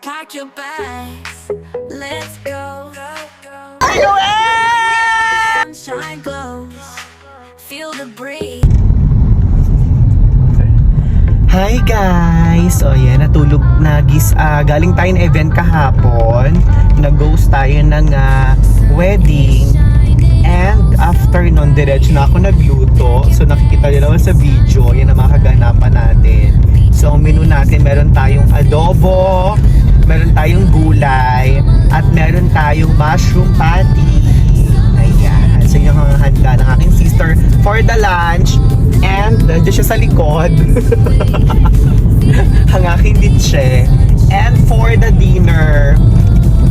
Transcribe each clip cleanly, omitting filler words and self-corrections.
Pack your bags, let's go. Sunshine glows, feel the breeze. Hi guys! So yan, natulog na galing tayo ng event kahapon. Nag-ghost tayo ng wedding. And after nun, diretso na ako nagluto. So nakikita nyo naman sa video, yan ang makaganapan natin. So ang menu natin, meron tayong adobo, meron tayong gulay, at meron tayong mushroom patty. Ayan. So yung handa ng aking sister for the lunch. And nandiyan siya sa likod. Ang aking ditche. And for the dinner,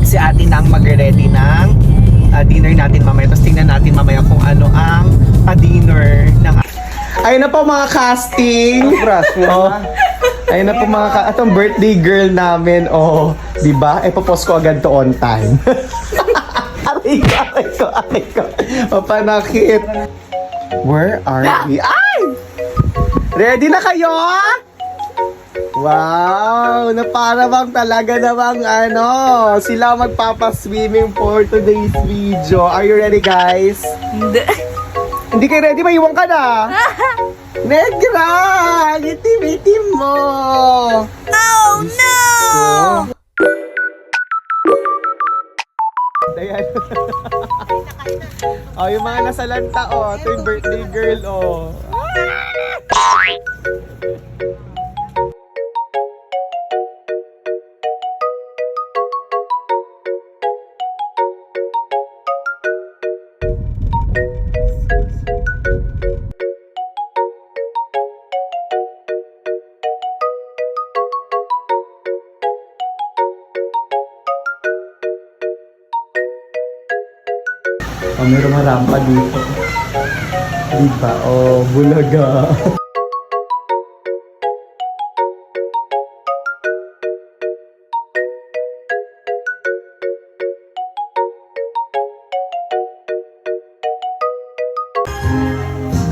si ate na ang mag-ready ng dinner natin mamaya. Tapos tingnan natin mamaya kung ano ang pa-dinner ng... Ayun na po mga casting. Ayun na po mga atong birthday girl namin. Oh, di ba? Popost ko agad to on time. Aray ko. Panakit. Where are we? Ay! Ready na kayo? Wow! Na para bang talaga namang sila magpapaswimming for today's video. Are you ready, guys? Hindi kayo ready? Maiwan ka na! Negra! Itim-itim mo! Oh no! Ayan. Oh, yung mga nasa lanta, oh. Ito yung birthday girl, oh. Oh, meron mga rampa dito. Diba? Oh, bulaga.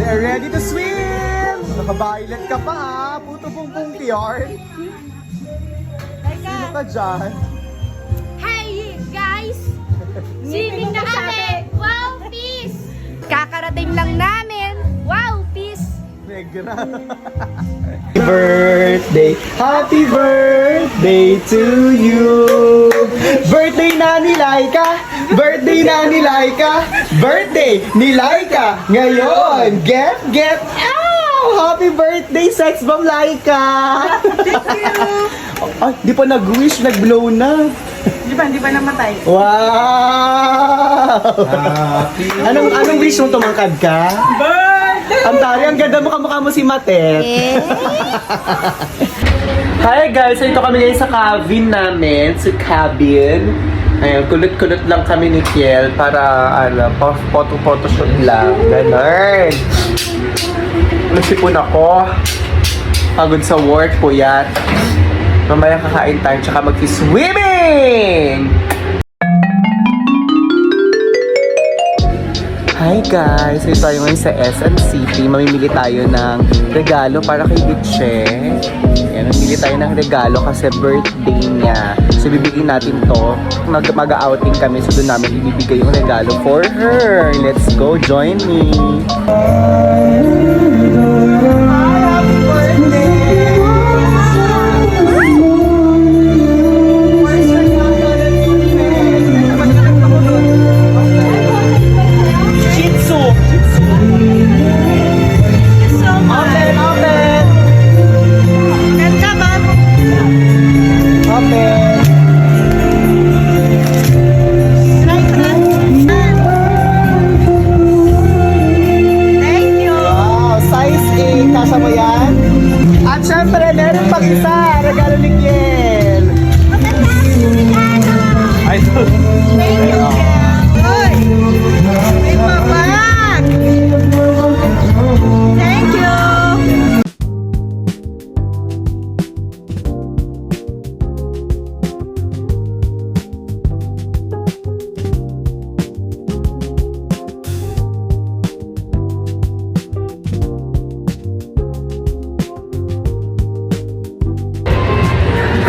They're ready to swim! Nakabaylet ka pa puto pong yarn. Sino ka dyan? Hey guys! Swimming na kami! Wow, peace! Kakarating lang namin! Wow, peace! Negra. Happy birthday to you! Birthday na ni Laika! Birthday na ni Laika! Birthday ni Laika! Ngayon! Get! Ow! Happy birthday, sex bomb Laika! Thank you! Ay, di pa nag-wish, nag-blow na. Di ba namatay? Wow! Anong wish mo tumangkad ka? Birthday! Ang tari, ang ganda mukha mo si Matet. Hi guys! Ito kami ngayon sa cabin namin. Sa cabin. Ayan, kulot-kulot lang kami ni Kiel para photoshoot lang. Ganun. Nasipon ako. Pagod sa work, puyat. Mamaya kakain tayo, tsaka mag-swimming! Hi guys! Ito tayo ngayon sa SM City. Mamimili tayo ng regalo para kay Bitche. Ayan, mamimili tayo ng regalo kasi birthday niya. So, bibigyan natin to. Mag-outing kami, so doon namin ibibigay yung regalo for her. Let's go! Join me! Happy birthday! Thank you!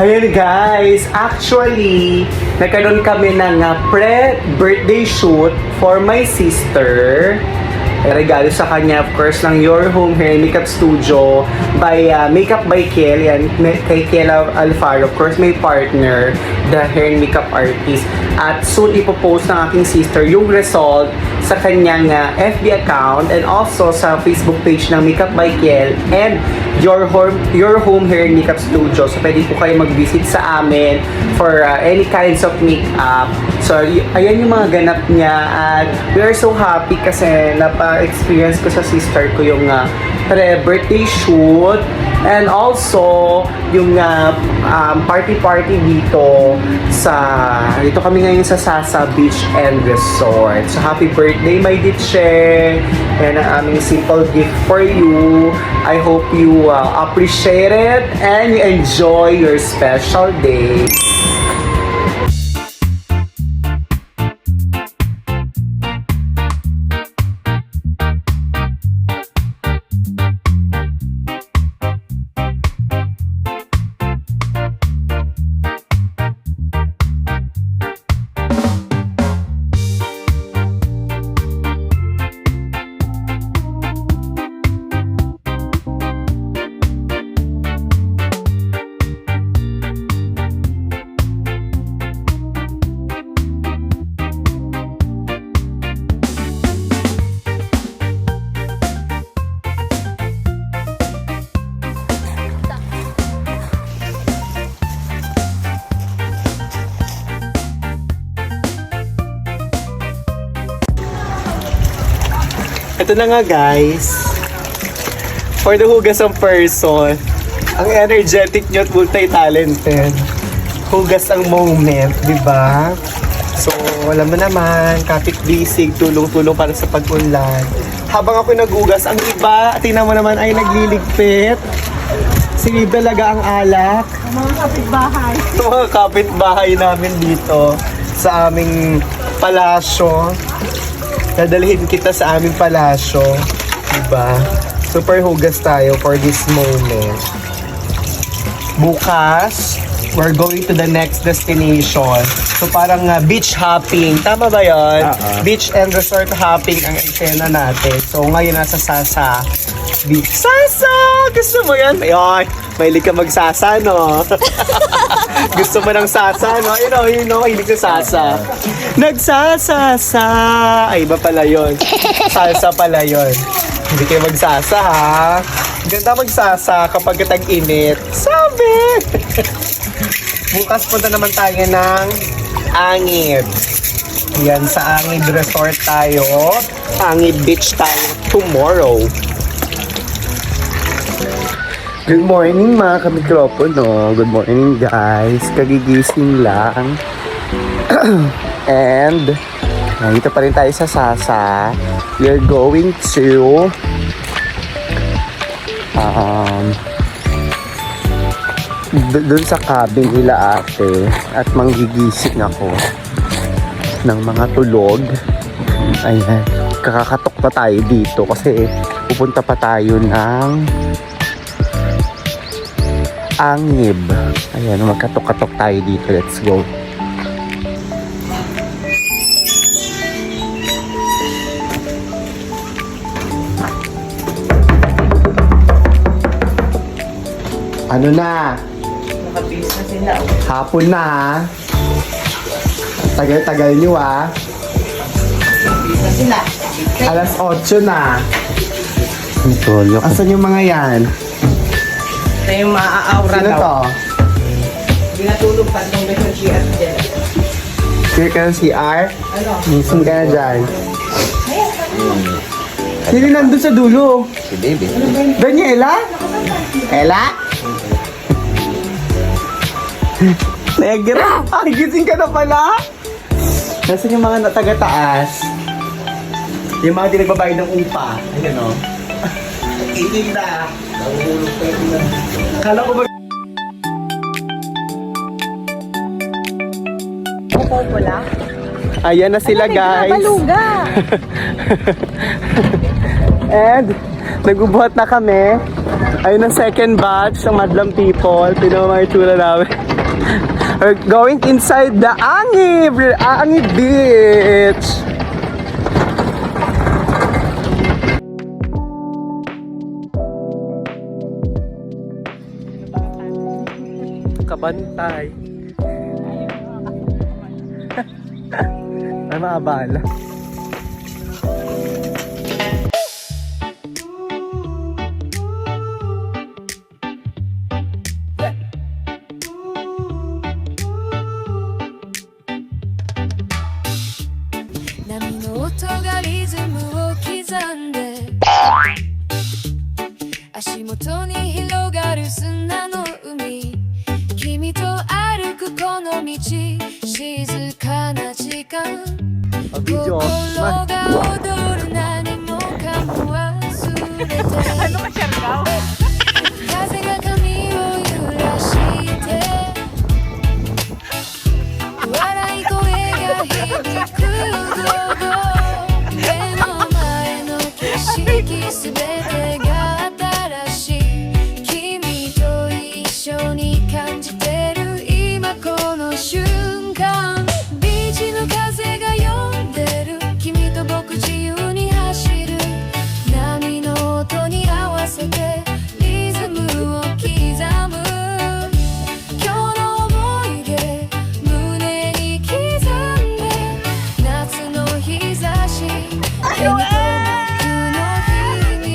Ayan guys, actually, nagkaroon kami ng pre-birthday shoot for my sister. Regalo sa kanya, of course, ng Your Home Hair and Makeup Studio by Makeup by Kiel. Yan, kay Kiel Alfaro. Of course, may partner, the hair and makeup artist. At soon ipopost ng aking sister yung result sa kanyang FB account and also sa Facebook page ng Makeup by Kiel and Your Home Hair and Makeup Studio. So, pwede po kayo mag-visit sa amin for any kinds of makeup. So, ayan yung mga ganap niya at we are so happy kasi napa-experience ko sa sister ko yung pre-birthday shoot and also yung party dito dito kami ngayon sa Sasa Beach and Resort. So, happy birthday, my Ditche! Yan ang aming simple gift for you. I hope you appreciate it and you enjoy your special day. Ito na nga guys, for the hugasang person, ang energetic nyo at multi-talented, hugas ang moment, di ba? So, alam mo naman, kapit-bisig, tulong-tulong para sa pag-unlad. Habang ako naghugas, ang iba, tingnan mo naman ay nagliligpit. Sinidalaga ang alak. Mga kapitbahay. Mga kapitbahay namin dito sa aming palasyo. Dadalhin kita sa aming palasyo. Diba? Super hugas tayo for this moment. Bukas, we're going to the next destination. So parang beach hopping. Tama ba yun? Beach and resort hopping ang eksena natin. So ngayon nasa Sasa Beach. Sasa! Gusto mo yan? Ayun, mahilig ka magsasa, no? Gusto mo ng sasa, no? Yun know, hilig sa sasa. Nagsasasa! Ay, iba pala yun. Salsa pala yun. Hindi kayo magsasa, ha? Ganda magsasa kapag tag-init. Sabi! Bukas punta naman tayo ng Angib. Yan, sa Angib Resort tayo. Angib Beach tayo tomorrow. Good morning mga kamikropono. Good morning guys. Kagigising lang. And dito pa rin tayo sa Sasa. We're going to dun sa cabin nila ate at manggigising ako ng mga tulog. Ayan, kakakatok pa tayo dito kasi pupunta pa tayo ng Angib. Ayan, magkatok-katok tayo dito. Let's go. Ano na? Nakabis na sila. Hapon na ha. Tagal-tagal nyo ha. Nakabis na sila. Alas 8 na. Asan yung mga yan? Ito yung maaaura Sino daw. to? Hindi natulog pa nung may CR dyan. Here ka ng CR? Ano? Gising ka na dyan. Sino nandun sa dulo? Si baby. Daniela? Ella? Negra? Ay, gising ka na pala? Nasaan yung mga taga-taas? Yung mga di nagbabayad ng upa. Ayun o. Inig na. Nahulog pa yun na. Kala ko ba... Wala. Ayan na sila guys. Baluga. And nagbubuhat na kami. Ayun ang second batch ng Madlang People. Pinamamay tsura namin. We're going inside the Angi Beach. Kabantay. Ay, maabala. Video. Ano ka, Siargao?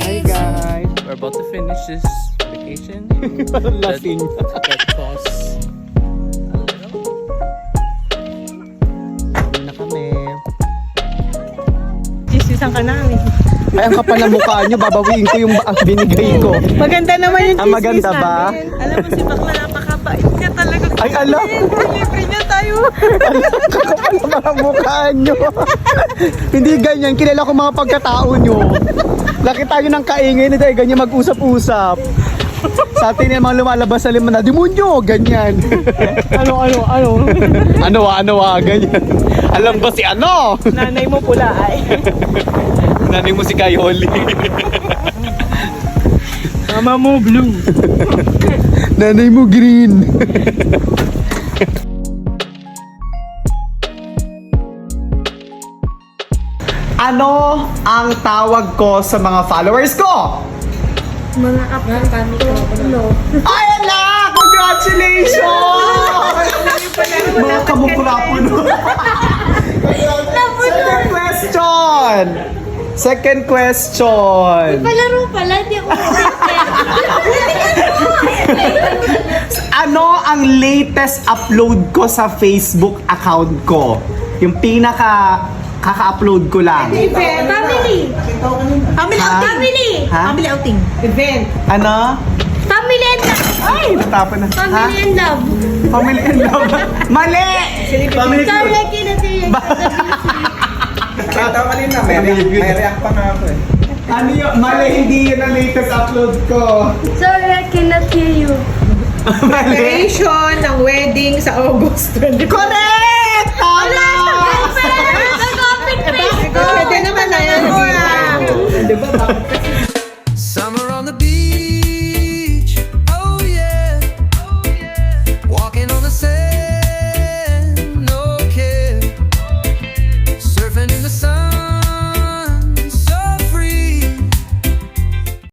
Hi guys. We're about to finish this vacation. Lasing. That costs Na kami. Chismisan ka namin. Ay, ang kapal ng mukha nyo, babawiin ko yung binigay ko. Maganda naman yung Ah, maganda ba? namin. Alam mo si Bakla, napakabait niya talaga. Ay, alam. Libre niya tayo. Kapal ng mga mukha nyo. Hindi ganyan, kilala ko mga pagkatao nyo. Laki tayo ng kaingay na tayo, ganyan mag-usap-usap. Sa atin yung mga lumalabas sa liman na, demonyo, ganyan. Ano? Ano, ganyan. Alam ba si ano? Nanay mo pula ay. Nanay mo si Kayoli. Mama mo blue. Nanay mo green. Ano ang tawag ko sa mga followers ko? Mga kapatid. Ay, ala! Congratulations! Mga kamukula po nun. Second question. Palaro pala, di ako Ano ang latest upload ko sa Facebook account ko? Yung pinaka kaka-upload ko lang. Family! Family Ha? outing! Family! Ha? Family outing! Event. Ano? Family and love! Ay, natapon na. Family and love! Family and love. Mali! Family Sorry, kinasiri. Nakita ko kanina, may react pa nga ako eh. Ano yun? Mali, hindi yun ang latest upload ko. Sorry, I cannot hear you. Mali. Preparation ng wedding sa August 20. Correct! Tama! Pwede naman na yan. Di ba? Bakit kasi